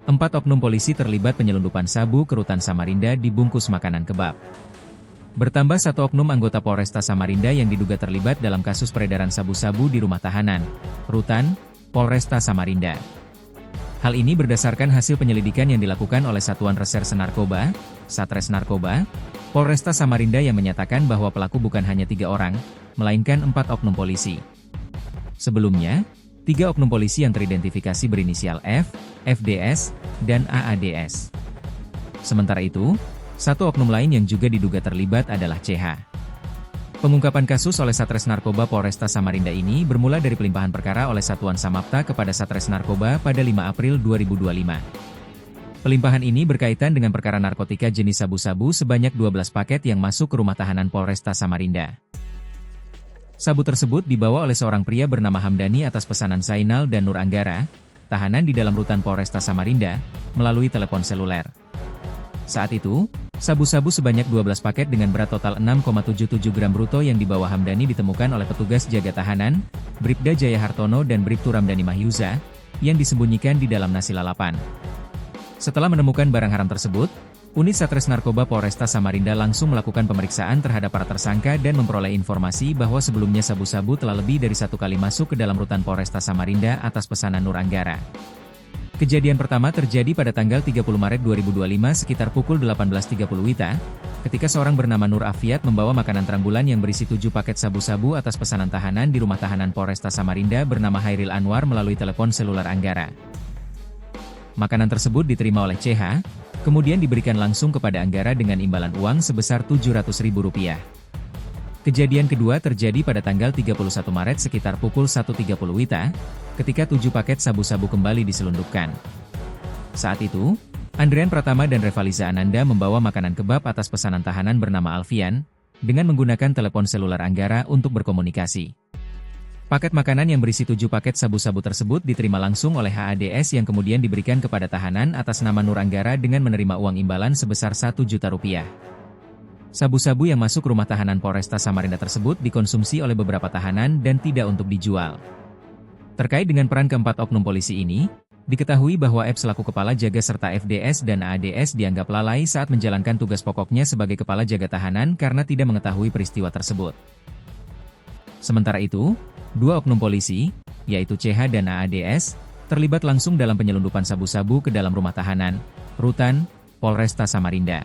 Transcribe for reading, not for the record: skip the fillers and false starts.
4 oknum polisi terlibat penyelundupan sabu ke rutan Samarinda dibungkus makanan kebab. Bertambah 1 oknum anggota Polresta Samarinda yang diduga terlibat dalam kasus peredaran sabu-sabu di rumah tahanan, rutan, Polresta Samarinda. Hal ini berdasarkan hasil penyelidikan yang dilakukan oleh Satuan Reserse Narkoba, Satres Narkoba, Polresta Samarinda yang menyatakan bahwa pelaku bukan hanya 3 orang, melainkan 4 oknum polisi. Sebelumnya, 3 oknum polisi yang teridentifikasi berinisial F, FDS, dan AADS. Sementara itu, 1 oknum lain yang juga diduga terlibat adalah CH. Pengungkapan kasus oleh Satres Narkoba Polresta Samarinda ini bermula dari pelimpahan perkara oleh Satuan Samapta kepada Satres Narkoba pada 5 April 2025. Pelimpahan ini berkaitan dengan perkara narkotika jenis sabu-sabu sebanyak 12 paket yang masuk ke rumah tahanan Polresta Samarinda. Sabu tersebut dibawa oleh seorang pria bernama Hamdani atas pesanan Zainal dan Nur Anggara, tahanan di dalam rutan Polresta Samarinda, melalui telepon seluler. Saat itu, sabu-sabu sebanyak 12 paket dengan berat total 6,77 gram bruto yang dibawa Hamdani ditemukan oleh petugas jaga tahanan, Bribda Jaya Hartono dan Bribtu Ramdhani Mahyuza, yang disembunyikan di dalam nasi lalapan. Setelah menemukan barang haram tersebut, Unit Satres Narkoba Polresta Samarinda langsung melakukan pemeriksaan terhadap para tersangka dan memperoleh informasi bahwa sebelumnya sabu-sabu telah lebih dari 1 kali masuk ke dalam rutan Polresta Samarinda atas pesanan Nur Anggara. Kejadian pertama terjadi pada tanggal 30 Maret 2025 sekitar pukul 18.30 WITA, ketika seorang bernama Nur Afiat membawa makanan terang bulan yang berisi 7 paket sabu-sabu atas pesanan tahanan di rumah tahanan Polresta Samarinda bernama Hairil Anwar melalui telepon seluler Anggara. Makanan tersebut diterima oleh CH, kemudian diberikan langsung kepada Anggara dengan imbalan uang sebesar Rp700.000. Kejadian kedua terjadi pada tanggal 31 Maret sekitar pukul 1.30 WITA, ketika 7 paket sabu-sabu kembali diselundupkan. Saat itu, Andrian Pratama dan Revaliza Ananda membawa makanan kebab atas pesanan tahanan bernama Alfian, dengan menggunakan telepon seluler Anggara untuk berkomunikasi. Paket makanan yang berisi 7 paket sabu-sabu tersebut diterima langsung oleh HADS yang kemudian diberikan kepada tahanan atas nama Nur Anggara dengan menerima uang imbalan sebesar Rp1 juta. Sabu-sabu yang masuk rumah tahanan Polresta Samarinda tersebut dikonsumsi oleh beberapa tahanan dan tidak untuk dijual. Terkait dengan peran keempat oknum polisi ini, diketahui bahwa F selaku kepala jaga serta FDS dan ADS dianggap lalai saat menjalankan tugas pokoknya sebagai kepala jaga tahanan karena tidak mengetahui peristiwa tersebut. Sementara itu, 2 oknum polisi, yaitu CH dan AADS, terlibat langsung dalam penyelundupan sabu-sabu ke dalam rumah tahanan, rutan, Polresta Samarinda.